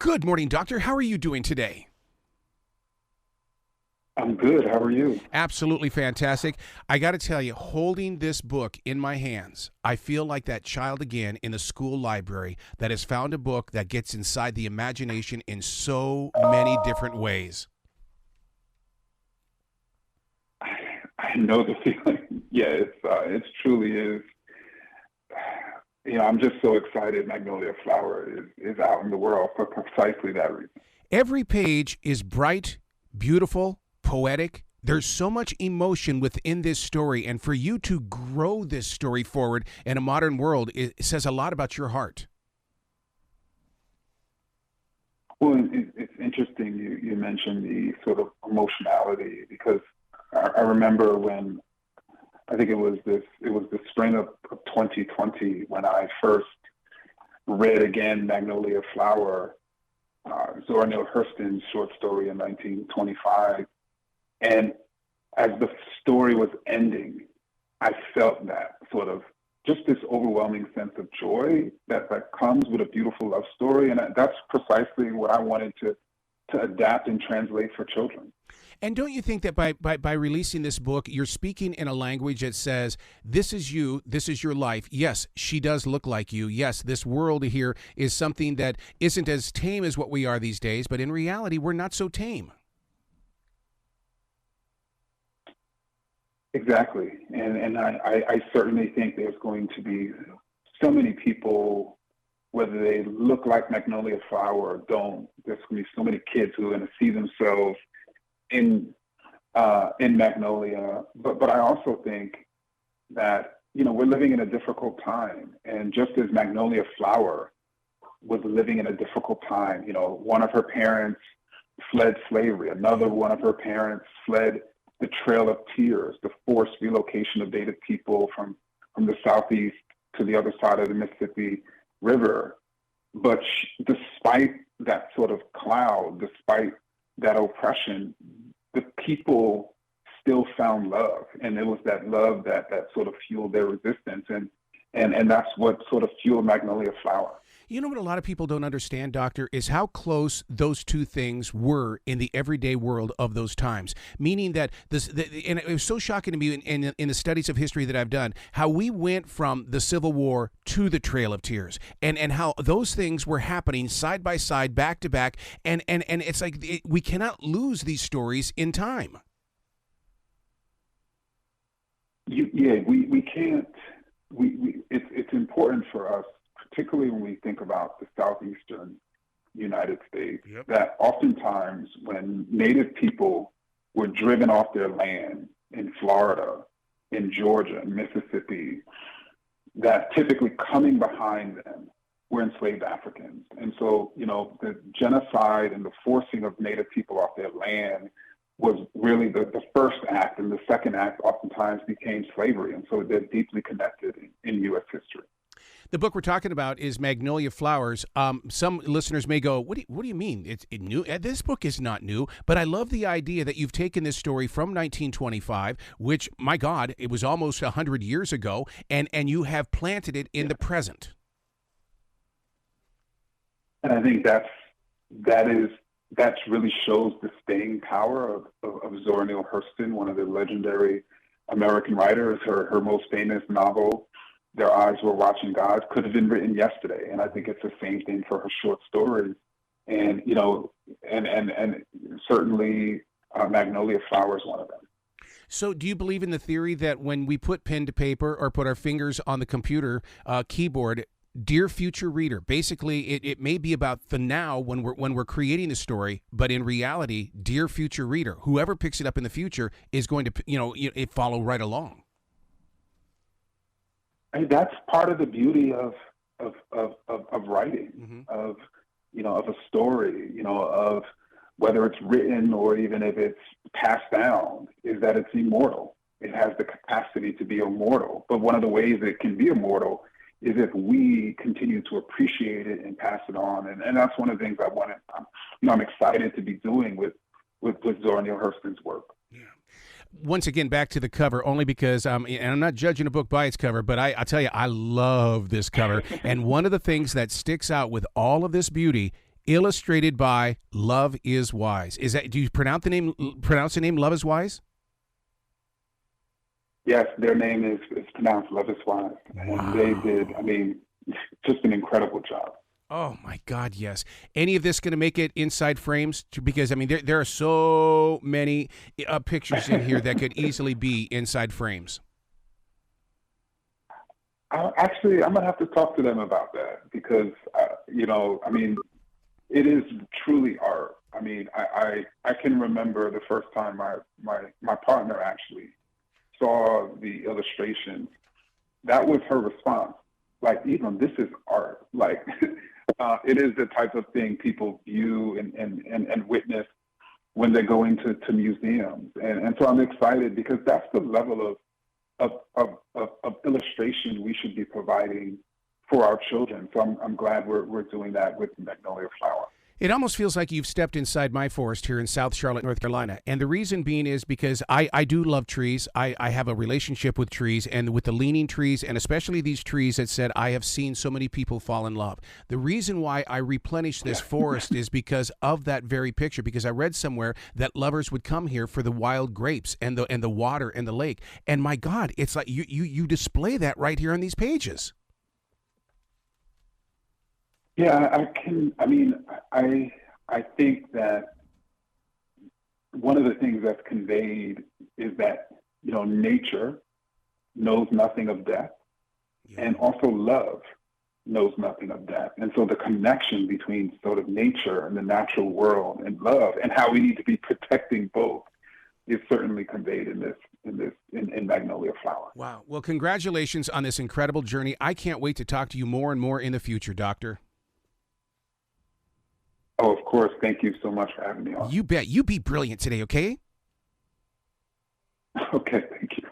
Good morning, doctor. How are you doing today? I'm good. How are you? Absolutely fantastic. I got to tell you, holding this book in my hands, I feel like that child again in the school library that has found a book that gets inside the imagination in so many different ways. I know the feeling. Yeah, it truly is. I'm just so excited. Magnolia Flower is out in the world for precisely that reason. Every page is bright, beautiful, poetic. There's so much emotion within this story, and for you to grow this story forward in a modern world, it says a lot about your heart. Well, it's interesting you mentioned the sort of emotionality, because I remember when I think it was the spring of 2020 when I first read again Magnolia Flower, Zora Neale Hurston's short story in 1925. And as the story was ending, I felt that sort of just this overwhelming sense of joy that comes with a beautiful love story. And that's precisely what I wanted to adapt and translate for children. And don't you think that by releasing this book, you're speaking in a language that says, this is you, this is your life. Yes, she does look like you. Yes, this world here is something that isn't as tame as what we are these days, but in reality, we're not so tame. Exactly. And I certainly think there's going to be so many people, whether they look like Magnolia Flower or don't, there's going to be so many kids who are going to see themselves in Magnolia. But I also think that, we're living in a difficult time. And just as Magnolia Flower was living in a difficult time, one of her parents fled slavery. Another one of her parents fled the Trail of Tears, the forced relocation of Native people from the southeast to the other side of the Mississippi River. But despite that sort of cloud, despite that oppression, the people still found love. And it was that love that sort of fueled their resistance. And that's what sort of fueled Magnolia Flower. You know what a lot of people don't understand, Doctor, is how close those two things were in the everyday world of those times. Meaning that and it was so shocking to me in the studies of history that I've done, how we went from the Civil War to the Trail of Tears, and how those things were happening side by side, back to back, and it's like we cannot lose these stories in time. We can't. It's important for us, particularly when we think about the southeastern United States, Yep. that oftentimes when Native people were driven off their land in Florida, in Georgia, Mississippi, that typically coming behind them were enslaved Africans. And so, the genocide and the forcing of Native people off their land was really the first act, and the second act oftentimes became slavery. And so they're deeply connected in U.S. history. The book we're talking about is Magnolia Flowers. Some listeners may go, what do you mean? It's new? This book is not new, but I love the idea that you've taken this story from 1925, which, my God, it was almost 100 years ago, and you have planted it in the present. And I think that really shows the staying power of Zora Neale Hurston, one of the legendary American writers. Her most famous novel, Their Eyes Were Watching God, could have been written yesterday. And I think it's the same thing for her short stories. And, and certainly Magnolia Flower is one of them. So do you believe in the theory that when we put pen to paper or put our fingers on the computer keyboard, dear future reader, basically it may be about the now when we're creating the story, but in reality, dear future reader, whoever picks it up in the future is going to, it follow right along. And that's part of the beauty of writing, Mm-hmm. of a story, of whether it's written or even if it's passed down, is that it's immortal. It has the capacity to be immortal. But one of the ways it can be immortal is if we continue to appreciate it and pass it on. And that's one of the things I'm excited to be doing with Zora Neale Hurston's work. Yeah. Once again, back to the cover, only because, and I'm not judging a book by its cover, but I'll tell you, I love this cover. And one of the things that sticks out with all of this beauty illustrated by Loveis Wise. Is that, do you pronounce the name Loveis Wise? Yes, their name is pronounced Loveis Wise. Wow. And they did, I mean, just an incredible job. Oh my God, yes. Any of this going to make it inside frames? Because I mean, there are so many pictures in here that could easily be inside frames. Actually, I'm gonna have to talk to them about that because, you know, I mean, it is truly art. I mean, I can remember the first time my partner actually saw the illustration. That was her response. Like, Ibram, this is art. Like, it is the type of thing people view and witness when they go into museums. And so I'm excited because that's the level of illustration we should be providing for our children. So I'm glad we're doing that with Magnolia Flower. It almost feels like you've stepped inside my forest here in South Charlotte, North Carolina. And the reason being is because I do love trees. I have a relationship with trees, and with the leaning trees, and especially these trees that said, I have seen so many people fall in love. The reason why I replenish this forest is because of that very picture, because I read somewhere that lovers would come here for the wild grapes and the water and the lake. And my God, it's like you display that right here on these pages. Yeah, I think that one of the things that's conveyed is that, you know, nature knows nothing of death, and also love knows nothing of death. And so the connection between sort of nature and the natural world and love and how we need to be protecting both is certainly conveyed in Magnolia Flower. Wow. Well, congratulations on this incredible journey. I can't wait to talk to you more and more in the future, Doctor. Oh, of course. Thank you so much for having me on. You bet. You be brilliant today, okay? Okay, thank you.